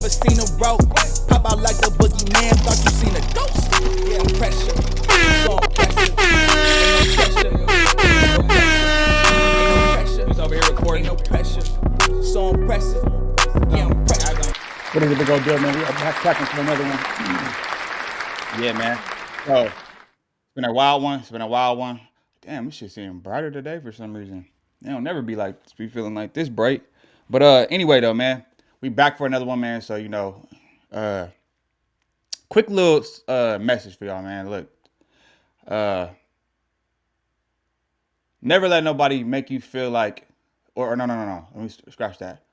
Never seen a rope. Pop out like the boogeyman. Thought you seen a ghost. Yeah, pressure. So impressive. Ain't no pressure. He's over here recording. Ain't no pressure. So impressive. Yeah, I'm pressure. What is it to go do, man? We are back tracking for another one. Yeah, man. So it's been a wild one. Damn, this shit seeming brighter today for some reason. It don't never be feeling like this bright. But anyway though, man, we back for another one, man. So quick little message for y'all, man. Look, never let nobody make you feel like, or no. Let me scratch that.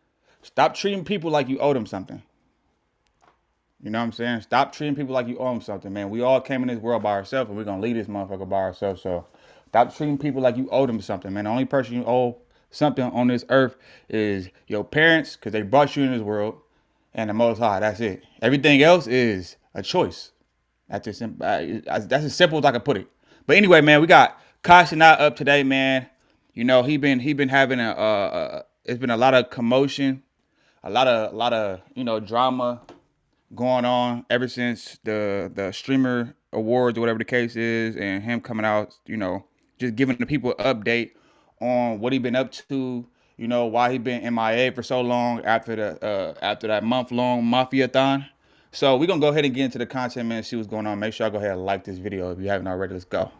Stop treating people like you owe them something. You know what I'm saying? Stop treating people like you owe them something, man. We all came in this world by ourselves, and we're gonna leave this motherfucker by ourselves. So stop treating people like you owe them something, man. The only person you owe something on this earth is your parents, because they brought you in this world, and the Most High. That's it. Everything else is a choice. That's as simple as I can put it. But anyway, man, we got Cenat up today, man. You know, he been having it's been a lot of commotion, a lot of drama going on ever since the streamer awards or whatever the case is, and him coming out, just giving the people an update on what he been up to, why he been MIA for so long after that month-long mafia-thon. So we're gonna go ahead and get into the content, man, and see what's going on. Make sure y'all go ahead and like this video if you haven't already. Let's go.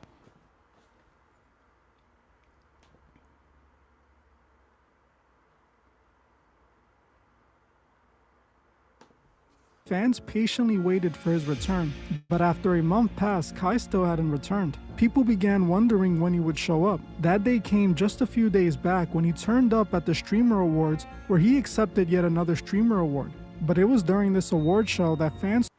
Fans patiently waited for his return, but after a month passed, Kai still hadn't returned. People began wondering when he would show up. That day came just a few days back when he turned up at the Streamer Awards, where he accepted yet another Streamer Award. But it was during this award show that fans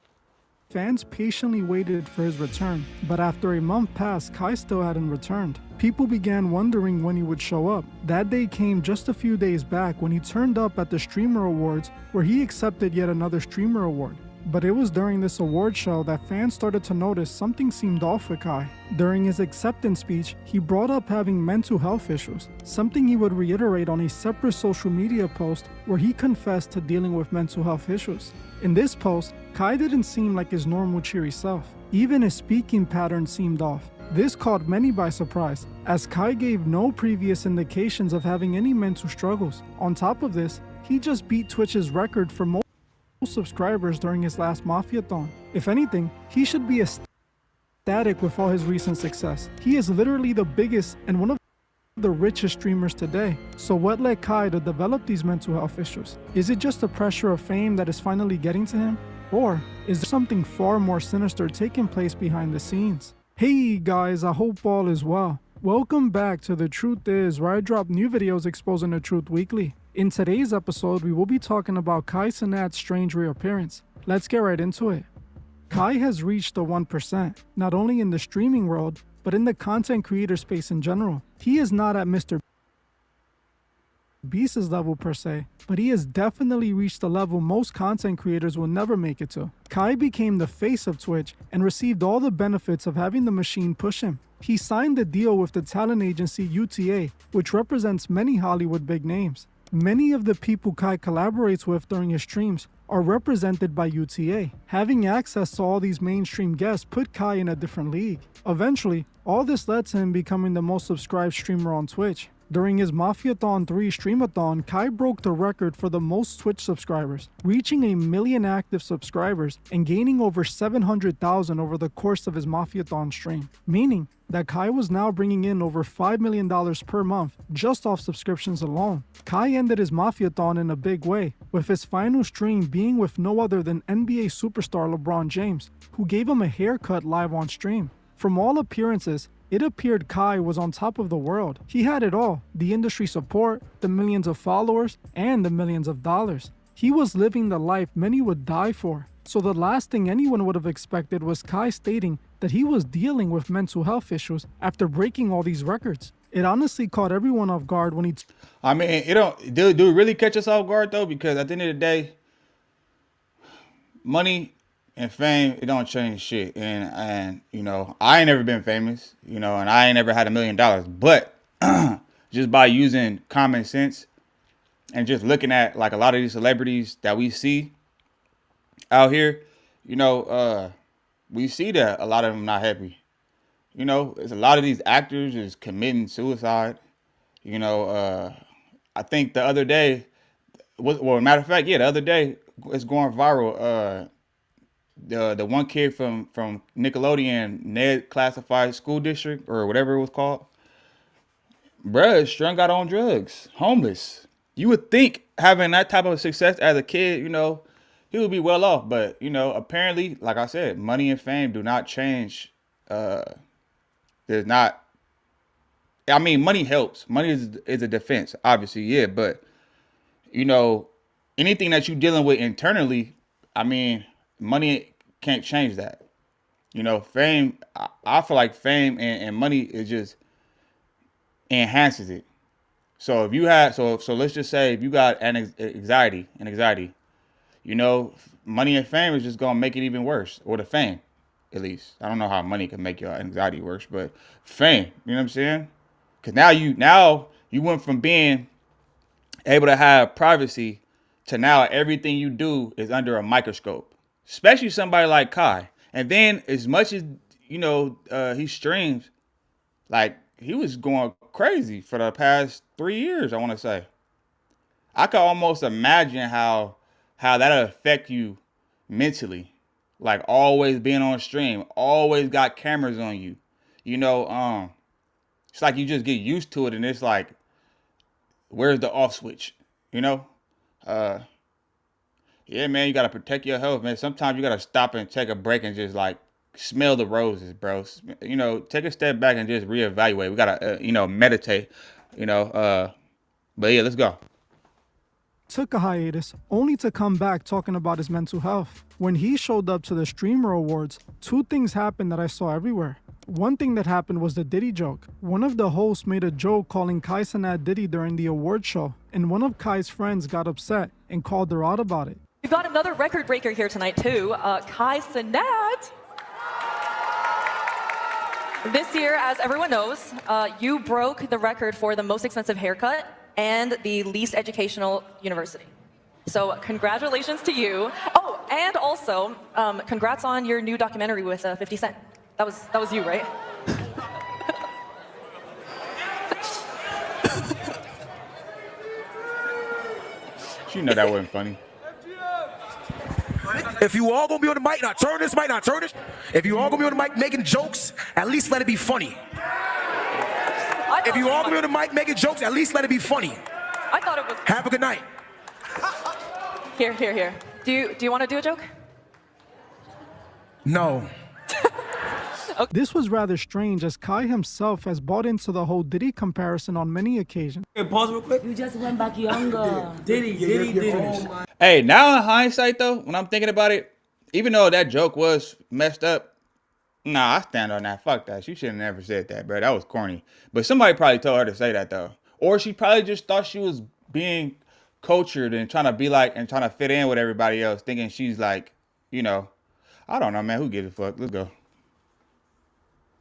patiently waited for his return, but after a month passed, Kai still hadn't returned. People began wondering when he would show up. That day came just a few days back when he turned up at the Streamer Awards, where he accepted yet another Streamer Award. But it was during this award show that fans started to notice something seemed off with Kai. During his acceptance speech, he brought up having mental health issues, something he would reiterate on a separate social media post where he confessed to dealing with mental health issues. In this post, Kai didn't seem like his normal cheery self. Even his speaking pattern seemed off. This caught many by surprise, as Kai gave no previous indications of having any mental struggles. On top of this, he just beat Twitch's record for most subscribers during his last Mafia-thon. If anything, he should be ecstatic with all his recent success. He is literally the biggest and one of the richest streamers today. So what led Kai to develop these mental health issues? Is it just the pressure of fame that is finally getting to him? Or is there something far more sinister taking place behind the scenes? Hey guys, I hope all is well. Welcome back to The Truth Is, where I drop new videos exposing the truth weekly. In today's episode, we will be talking about Kai Cenat's strange reappearance. Let's get right into it. Kai has reached the 1%, not only in the streaming world, but in the content creator space in general. He is not at Mr. Beast's level per se, but he has definitely reached a level most content creators will never make it to. Kai became the face of Twitch and received all the benefits of having the machine push him. He signed a deal with the talent agency UTA, which represents many Hollywood big names. Many of the people Kai collaborates with during his streams are represented by UTA. Having access to all these mainstream guests put Kai in a different league. Eventually, all this led to him becoming the most subscribed streamer on Twitch. During his Mafia-thon 3 Streamathon, Kai broke the record for the most Twitch subscribers, reaching 1 million active subscribers and gaining over 700,000 over the course of his Mafia-thon stream, meaning that Kai was now bringing in over $5 million per month just off subscriptions alone. Kai ended his Mafia-thon in a big way, with his final stream being with no other than NBA superstar LeBron James, who gave him a haircut live on stream. From all appearances, it appeared Kai was on top of the world. He had it all: the industry support, the millions of followers, and the millions of dollars. He was living the life many would die for. So the last thing anyone would have expected was Kai stating that he was dealing with mental health issues after breaking all these records. It honestly caught everyone off guard when he I mean, do it really catch us off guard though? Because at the end of the day, money and fame, it don't change shit. And I ain't never been famous, and I ain't never had $1 million. But just by using common sense and just looking at like a lot of these celebrities that we see, out here, we see that a lot of them not happy. There's a lot of these actors is committing suicide. You know, I think the other day, matter of fact, yeah, the other day it's going viral. The one kid from Nickelodeon, Ned Classified School District or whatever it was called, bruh, strung out on drugs, homeless. You would think having that type of success as a kid, he would be well off. But apparently, like I said, money and fame do not change. Uh, there's not. I mean, money helps. Money is a defense, obviously, yeah. But you know, anything that you're dealing with internally, I mean, money can't change that. Fame. I feel like fame and money is just enhances it. So if you had, so let's just say if you got anxiety, you know, money and fame is just gonna make it even worse, or the fame, at least. I don't know how money can make your anxiety worse, but fame, you know what I'm saying? Because now you went from being able to have privacy to now everything you do is under a microscope, especially somebody like Kai. And then as much as he streams, like he was going crazy for the past 3 years. I want to say I could almost imagine how that'll affect you mentally, like always being on stream, always got cameras on you. You know, it's like you just get used to it, and it's like, where's the off switch? You know, uh, yeah, man, you gotta protect your health, man. Sometimes you gotta stop and take a break and just like smell the roses, bro. Take a step back and just reevaluate. We gotta, meditate. But yeah, let's go. Took a hiatus, only to come back talking about his mental health. When he showed up to the Streamer Awards, two things happened that I saw everywhere. One thing that happened was the Diddy joke. One of the hosts made a joke calling Kai Cenat Diddy during the award show, and one of Kai's friends got upset and called her out about it. We've got another record breaker here tonight too, Kai Cenat. This year, as everyone knows, you broke the record for the most expensive haircut and the least educational university. So congratulations to you. Oh, and also, congrats on your new documentary with 50 Cent. That was you, right? You know that wasn't funny. If you all gonna be on the mic, not turn this mic, not turn this. If you all gonna be on the mic making jokes, at least let it be funny. If you all gonna be on the mic making jokes, at least let it be funny. I thought it was. Have a good night. Here. Do you want to do a joke? No. This was rather strange, as Kai himself has bought into the whole Diddy comparison on many occasions. Hey, pause real quick. You just went back younger. Diddy. Hey, now in hindsight though, when I'm thinking about it, even though that joke was messed up, nah, I stand on that. Fuck that. She should have never said that, bro. That was corny. But somebody probably told her to say that though, or she probably just thought she was being cultured and trying to be like and trying to fit in with everybody else, thinking she's like, I don't know, man. Who gives a fuck? Let's go.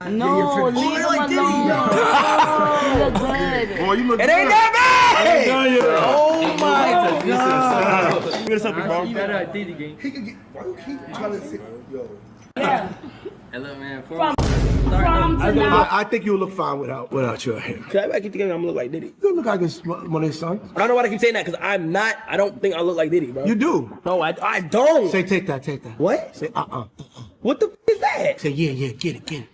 No, leave him alone. You look good. Boy, you look It ain't that bad! Oh my God. Give me something, bro. You better at Diddy game. He could get. Why you keep trying to sit? Yo. Yeah. Hey, look, man. From tonight. I think you'll look fine without your hair. Can I keep together? I'm gonna look like Diddy. You look like one of his sons. I don't know why I keep saying that because I'm not. I don't think I look like Diddy, bro. You do. No, I don't. Say take that. What? Say What the f is that? Say yeah, get it.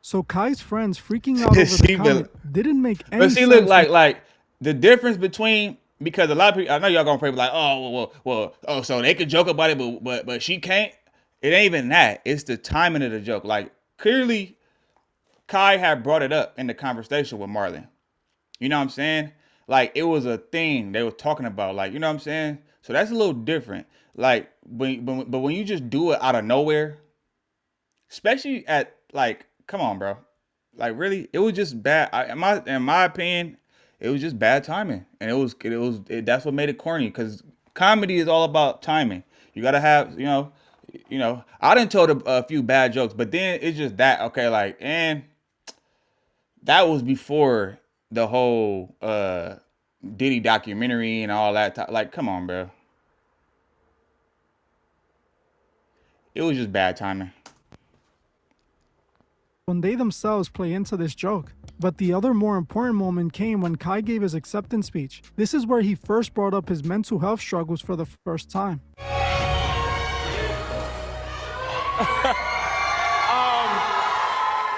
So Kai's friends freaking out over the comment didn't make any sense. But see, look, like the difference between, because a lot of people, I know y'all gonna probably be like, oh, so they could joke about it, but she can't. It ain't even that. It's the timing of the joke. Like clearly, Kai had brought it up in the conversation with Marlon. You know what I'm saying? Like it was a thing they were talking about. Like, you know what I'm saying? So that's a little different. Like when you just do it out of nowhere, especially at like, come on, bro. Like really, it was just bad. In my opinion, it was just bad timing, and that's what made it corny. Because comedy is all about timing. You gotta have, I done told a few bad jokes, but then it's just that, okay, like, and that was before the whole Diddy documentary and all that. Like, come on, bro. it was just bad timing. When they themselves play into this joke. But the other more important moment came when Kai gave his acceptance speech. This is where he first brought up his mental health struggles for the first time.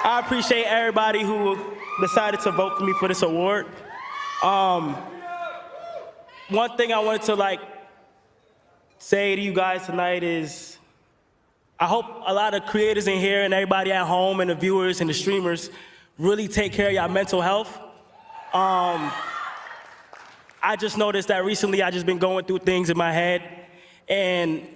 I appreciate everybody who decided to vote for me for this award. One thing I wanted to say to you guys tonight is I hope a lot of creators in here and everybody at home and the viewers and the streamers really take care of your mental health. I just noticed that recently I just been going through things in my head, and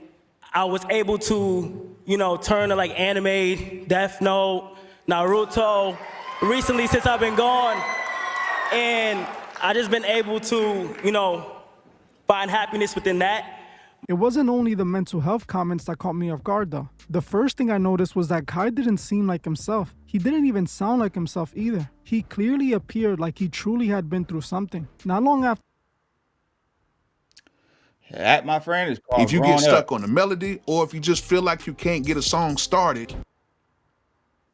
I was able to, turn to anime, Death Note, Naruto, recently since I've been gone, and I just been able to, find happiness within that. It wasn't only the mental health comments that caught me off guard though. The first thing I noticed was that Kai didn't seem like himself. He didn't even sound like himself either. He clearly appeared like he truly had been through something. Not long after that, my friend, is called if you growing get stuck up. on the melody, or if you just feel like you can't get a song started,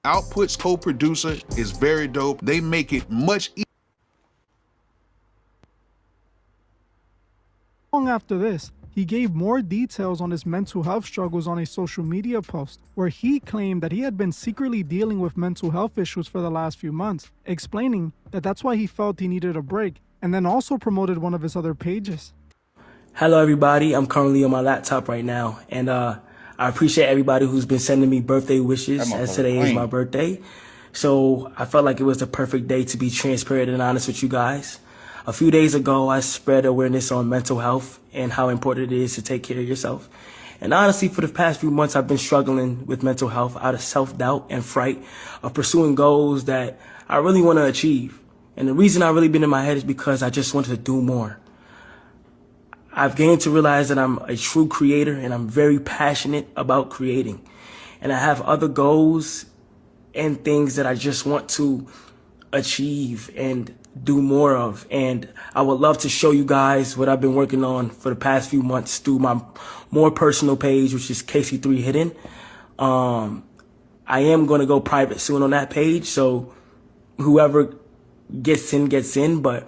Output's co-producer is very dope. They make it much easier. Long after this, he gave more details on his mental health struggles on a social media post, where he claimed that he had been secretly dealing with mental health issues for the last few months, explaining that that's why he felt he needed a break, and then also promoted one of his other pages. Hello, everybody. I'm currently on my laptop right now, and I appreciate everybody who's been sending me birthday wishes, as today is my birthday. So I felt like it was the perfect day to be transparent and honest with you guys. A few days ago, I spread awareness on mental health and how important it is to take care of yourself. And honestly, for the past few months, I've been struggling with mental health out of self-doubt and fright of pursuing goals that I really want to achieve. And the reason I really been in my head is because I just wanted to do more. I've gained to realize that I'm a true creator and I'm very passionate about creating. And I have other goals and things that I just want to achieve and do more of. And I would love to show you guys what I've been working on for the past few months through my more personal page, which is KC3 Hidden. I am going to go private soon on that page, so whoever gets in, but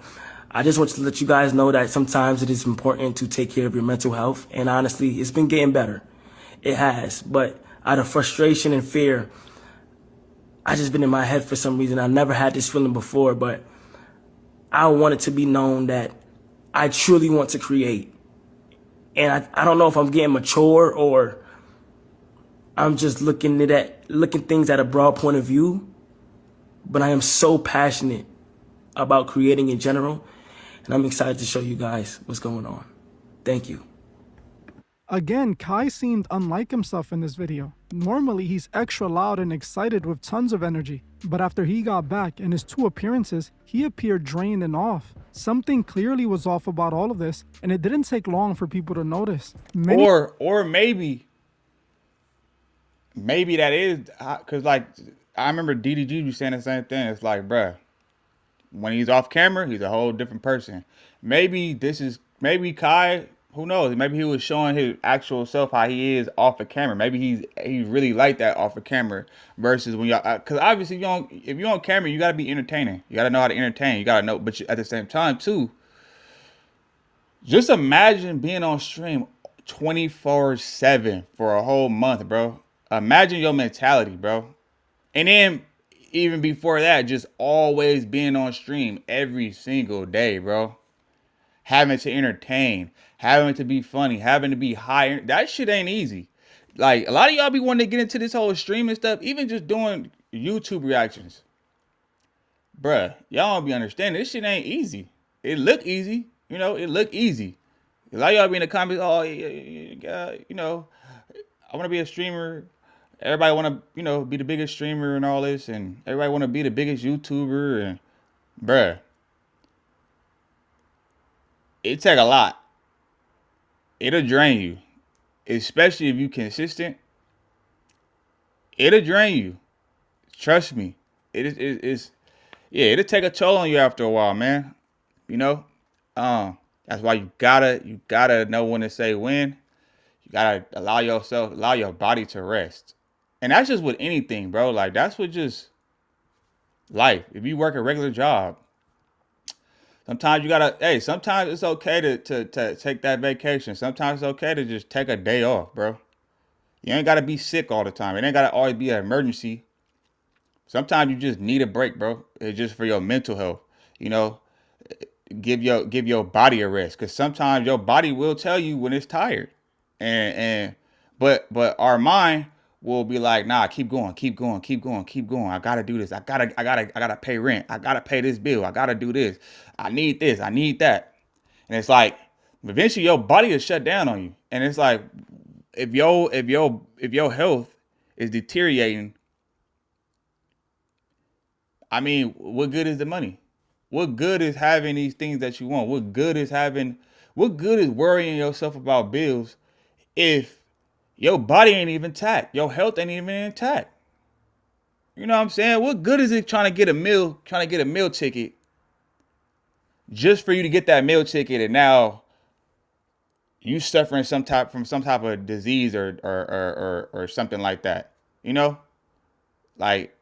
I just want to let you guys know that sometimes it is important to take care of your mental health. And honestly, it's been getting better. It has. But out of frustration and fear, I just been in my head for some reason. I never had this feeling before, but I want it to be known that I truly want to create. And I don't know if I'm getting mature or I'm just looking things at a broad point of view, but I am so passionate about creating in general, and I'm excited to show you guys what's going on. Thank you. Again, Kai seemed unlike himself in this video. Normally, he's extra loud and excited with tons of energy. But after he got back in his 2 appearances, he appeared drained and off. Something clearly was off about all of this, and it didn't take long for people to notice. Or maybe that is, because I remember DDG was saying the same thing. It's like, bruh, when he's off camera, he's a whole different person. Maybe Kai, who knows? Maybe he was showing his actual self how he is off the camera. Maybe he's really like that off the camera versus when y'all. Because obviously, if you're on camera, you gotta be entertaining. You gotta know how to entertain. You gotta know, but at the same time too, just imagine being on stream 24/7 for a whole month, bro. Imagine your mentality, bro. And then even before that, just always being on stream every single day, bro. Having to entertain, having to be funny, having to be high. That shit ain't easy. Like, a lot of y'all be wanting to get into this whole streaming stuff, even just doing YouTube reactions. Bruh, y'all don't be understanding. This shit ain't easy. It look easy. It look easy. A lot of y'all be in the comments, oh, I want to be a streamer. Everybody want to, be the biggest streamer and all this. And everybody want to be the biggest YouTuber. And, bruh, it take a lot. It'll drain you. Especially if you consistent. It'll drain you. Trust me. It'll take a toll on you after a while, man. That's why you gotta know when to say when. You gotta allow your body to rest. And that's just with anything, bro. Like, that's what just life. If you work a regular job, sometimes you gotta, hey, sometimes it's okay to take that vacation. Sometimes it's okay to just take a day off, bro. You ain't gotta be sick all the time. It ain't gotta always be an emergency. Sometimes you just need a break, bro. It's just for your mental health. You know, give your body a rest, because sometimes your body will tell you when it's tired, but our mind will be like, nah, keep going. I gotta do this. I gotta pay rent. I gotta pay this bill. I gotta do this. I need this. I need that. And it's like, eventually your body will shut down on you. And it's like, if your health is deteriorating, I mean, what good is the money? What good is having these things that you want? What good is worrying yourself about bills if your body ain't even intact? Your health ain't even intact. You know what I'm saying? What good is it trying to get a meal ticket just for you to get that meal ticket, and now you suffering from some type of disease or something like that? You know? Like,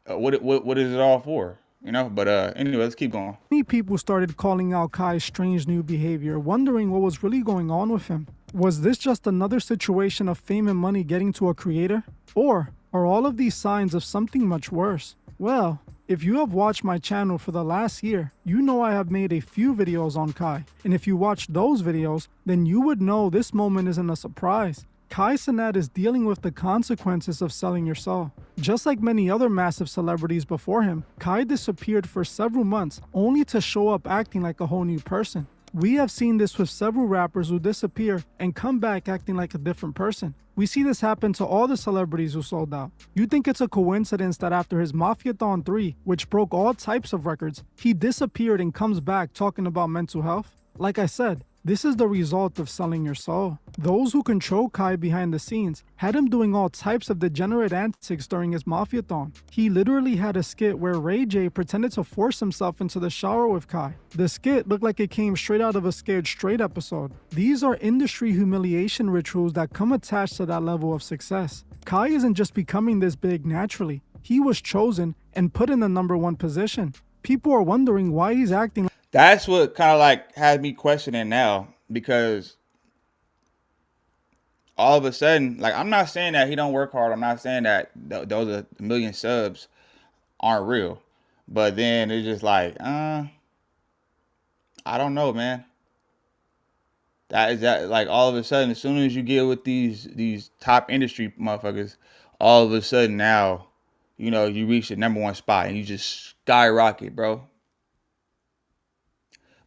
what is it all for? You know, but anyway, let's keep going. Many people started calling out Kai's strange new behavior, wondering what was really going on with him. Was this just another situation of fame and money getting to a creator? Or are all of these signs of something much worse? Well, if you have watched my channel for the last year, you know I have made a few videos on Kai. And if you watched those videos, then you would know this moment isn't a surprise. Cenat is dealing with the consequences of selling your soul. Just like many other massive celebrities before him, Kai disappeared for several months only to show up acting like a whole new person. We have seen this with several rappers who disappear and come back acting like a different person. We see this happen to all the celebrities who sold out. You think it's a coincidence that after his Mafiathon 3, which broke all types of records, he disappeared and comes back talking about mental health? Like I said, this is the result of selling your soul. Those who control Kai behind the scenes had him doing all types of degenerate antics during his Mafiathon. He literally had a skit where Ray J pretended to force himself into the shower with Kai. The skit looked like it came straight out of a Scared Straight episode. These are industry humiliation rituals that come attached to that level of success. Kai isn't just becoming this big naturally. He was chosen and put in the #1 position. People are wondering why he's acting. That's what kind of like has me questioning now, because all of a sudden, like, I'm not saying that he don't work hard. I'm not saying that those a million subs aren't real, but then it's just like, I don't know, man. That like, all of a sudden, as soon as you get with these top industry motherfuckers, all of a sudden now, you know, you reach the #1 spot and you just skyrocket, bro.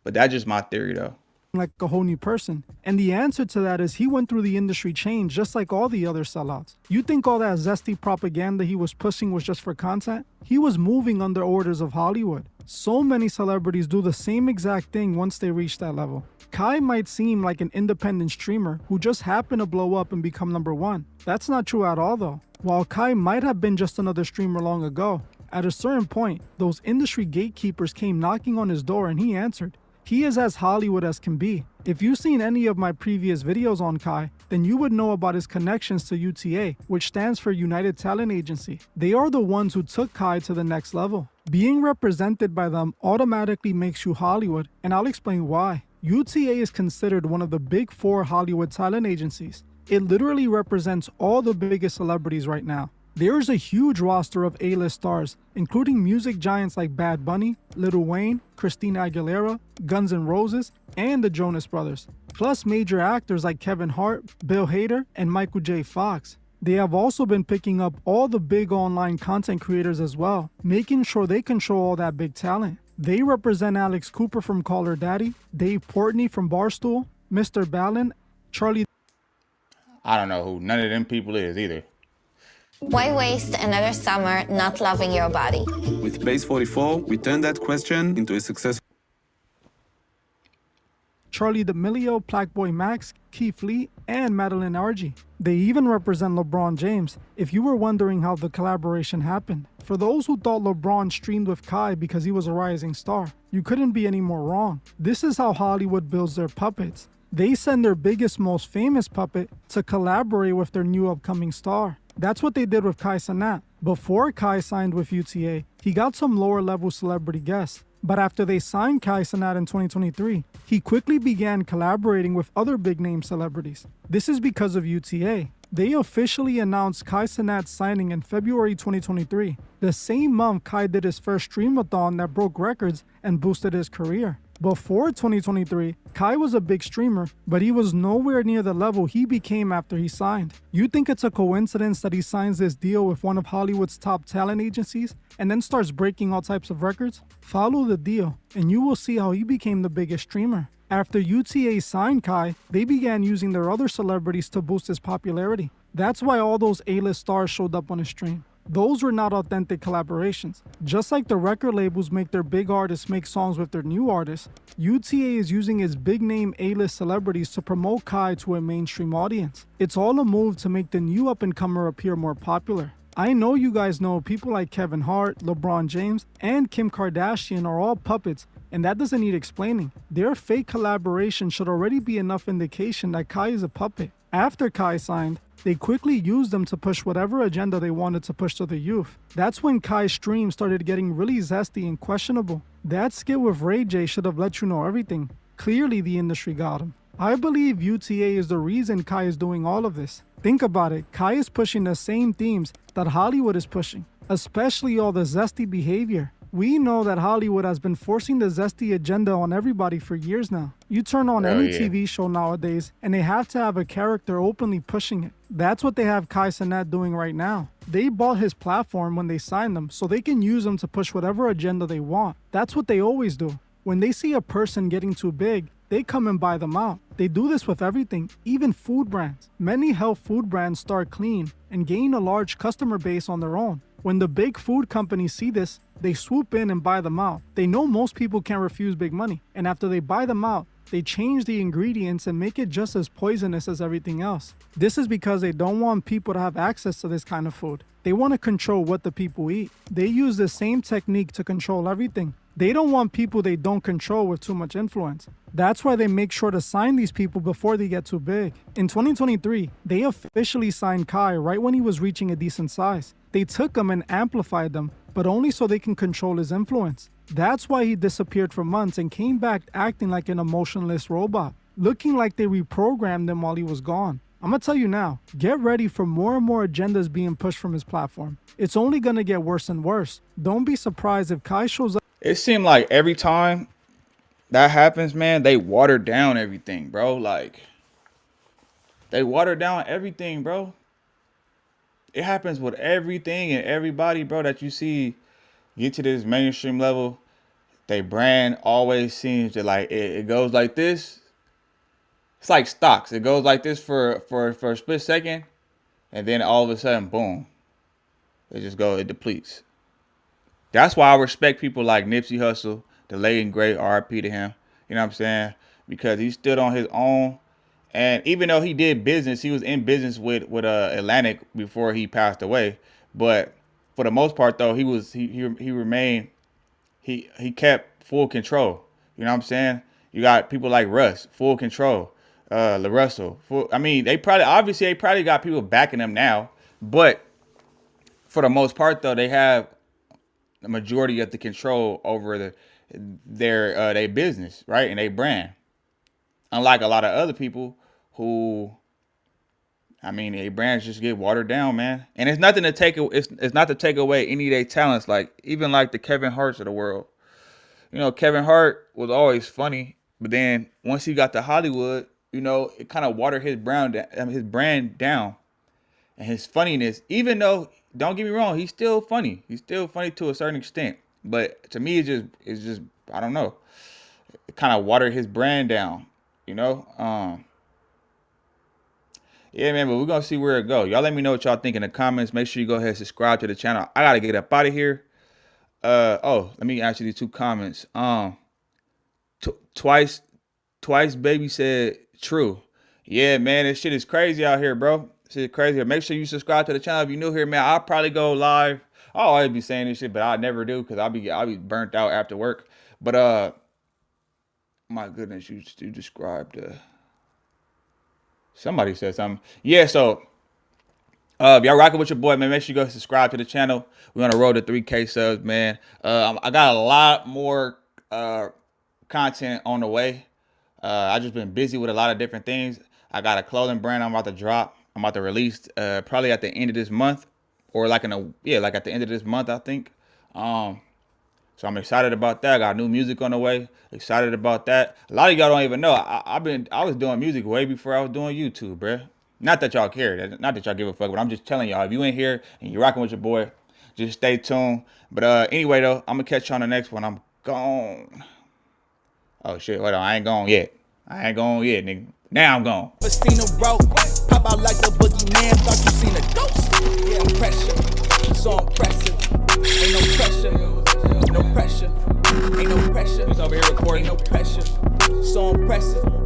But that's just my theory, though. Like a whole new person. And the answer to that is he went through the industry change just like all the other sellouts. You think all that zesty propaganda he was pushing was just for content? He was moving under orders of Hollywood. So many celebrities do the same exact thing once they reach that level. Kai might seem like an independent streamer who just happened to blow up and become #1. That's not true at all, though. While Kai might have been just another streamer long ago, at a certain point, those industry gatekeepers came knocking on his door and he answered. He is as Hollywood as can be. If you've seen any of my previous videos on Kai, then you would know about his connections to UTA, which stands for United Talent Agency. They are the ones who took Kai to the next level. Being represented by them automatically makes you Hollywood, and I'll explain why. UTA is considered one of the big 4 Hollywood talent agencies. It literally represents all the biggest celebrities right now. There is a huge roster of A-list stars, including music giants like Bad Bunny, Lil Wayne, Christina Aguilera, Guns N' Roses, and the Jonas Brothers, plus major actors like Kevin Hart, Bill Hader, and Michael J. Fox. They have also been picking up all the big online content creators as well, making sure they control all that big talent. They represent Alex Cooper from Call Her Daddy, Dave Portnoy from Barstool, Mr. Ballin, Charlie. I don't know who none of them people is either. Why waste another summer not loving your body? With Base 44, we turned that question into a success. Charlie D'Amelio, Plaqueboy Max, Keith Lee, and Madeline Argy. They even represent LeBron James, if you were wondering how the collaboration happened. For those who thought LeBron streamed with Kai because he was a rising star, you couldn't be any more wrong. This is how Hollywood builds their puppets. They send their biggest, most famous puppet to collaborate with their new upcoming star. That's what they did with Cenat. Before Kai signed with UTA, he got some lower level celebrity guests. But after they signed Cenat in 2023, he quickly began collaborating with other big name celebrities. This is because of UTA. They officially announced Cenat's signing in February 2023. The same month, Kai did his first streamathon that broke records and boosted his career. Before 2023, Kai was a big streamer, but he was nowhere near the level he became after he signed. You think it's a coincidence that he signs this deal with one of Hollywood's top talent agencies and then starts breaking all types of records? Follow the deal, and you will see how he became the biggest streamer. After UTA signed Kai, they began using their other celebrities to boost his popularity. That's why all those A-list stars showed up on his stream. Those were not authentic collaborations. Just like the record labels make their big artists make songs with their new artists, UTA is using its big name A-list celebrities to promote Kai to a mainstream audience. It's all a move to make the new up-and-comer appear more popular. I know you guys know people like Kevin Hart, LeBron James, and Kim Kardashian are all puppets, and that doesn't need explaining. Their fake collaboration should already be enough indication that Kai is a puppet. After Kai signed, they quickly used them to push whatever agenda they wanted to push to the youth. That's when Kai's stream started getting really zesty and questionable. That skit with Ray J should have let you know everything. Clearly the industry got him. I believe UTA is the reason Kai is doing all of this. Think about it, Kai is pushing the same themes that Hollywood is pushing, especially all the zesty behavior. We know that Hollywood has been forcing the zesty agenda on everybody for years now. You turn on any TV show nowadays, and they have to have a character openly pushing it. That's what they have Cenat doing right now. They bought his platform when they signed him, so they can use him to push whatever agenda they want. That's what they always do. When they see a person getting too big, they come and buy them out. They do this with everything, even food brands. Many health food brands start clean and gain a large customer base on their own. When the big food companies see this, they swoop in and buy them out. They know most people can't refuse big money, and after they buy them out, they change the ingredients and make it just as poisonous as everything else. This is because they don't want people to have access to this kind of food. They want to control what the people eat. They use the same technique to control everything. They don't want people they don't control with too much influence. That's why they make sure to sign these people before they get too big. In 2023, they officially signed Kai right when he was reaching a decent size. They took him and amplified them, but only so they can control his influence. That's why he disappeared for months and came back acting like an emotionless robot, looking like they reprogrammed him while he was gone. I'm gonna tell you now, get ready for more and more agendas being pushed from his platform. It's only gonna get worse and worse. Don't be surprised if Kai shows up. It seemed like every time that happens, man, they water down everything, bro. Like, they water down everything, bro. It happens with everything and everybody, bro, that you see get to this mainstream level. They brand always seems to like it goes like this. It's like stocks. It goes like this for a split second, and then all of a sudden, boom, it depletes. That's why I respect people like Nipsey Hussle, the late and great RIP to him. You know what I'm saying? Because he stood on his own. And even though he did business, he was in business with Atlantic before he passed away. But for the most part, though, he remained, he kept full control. You know what I'm saying? You got people like Russ, full control. LaRussell, I mean, they probably got people backing them now. But for the most part, though, they have the majority of the control over their business, right, and their brand. Unlike a lot of other people who, I mean, their brands just get watered down, man. And it's nothing to take. It's not to take away any of their talents. Like even like the Kevin Harts of the world. You know, Kevin Hart was always funny, but then once he got to Hollywood, you know, it kind of watered his brand down, and his funniness. Even though, don't get me wrong, he's still funny. He's still funny to a certain extent. But to me, it's just I don't know. It kind of watered his brand down. You know, yeah, man, but we're going to see where it goes. Y'all let me know what y'all think in the comments. Make sure you go ahead and subscribe to the channel. I got to get up out of here. Oh, let me answer these 2 comments. Twice baby said true. Yeah, man, this shit is crazy out here, bro. This shit is crazy. Make sure you subscribe to the channel if you're new here, man. I'll probably go live. I'll always be saying this shit, but I never do because I'll be burnt out after work. But my goodness, you described Somebody said something. Yeah, so if y'all rocking with your boy, man, make sure you go subscribe to the channel. We're on the road to 3K subs, man. I got a lot more content on the way. I just been busy with a lot of different things. I got a clothing brand I'm about to drop. I'm about to release probably at the end of this month, or like at the end of this month, I think. So I'm excited about that. I got new music on the way. Excited about that. A lot of y'all don't even know. I was doing music way before I was doing YouTube, bruh. Not that y'all care. Not that y'all give a fuck, but I'm just telling y'all, if you in here and you're rocking with your boy, just stay tuned. But anyway, though, I'm gonna catch you on the next one. I'm gone. Oh shit, hold on. I ain't gone yet. I ain't gone yet, nigga. Now I'm gone. Seen a rope, pop out like the boogeyman. Thought you seen a ghost. Yeah, pressure, so impressive. Ain't no pressure, no pressure. Ain't no pressure. He's over here recording. Ain't no pressure, so impressive.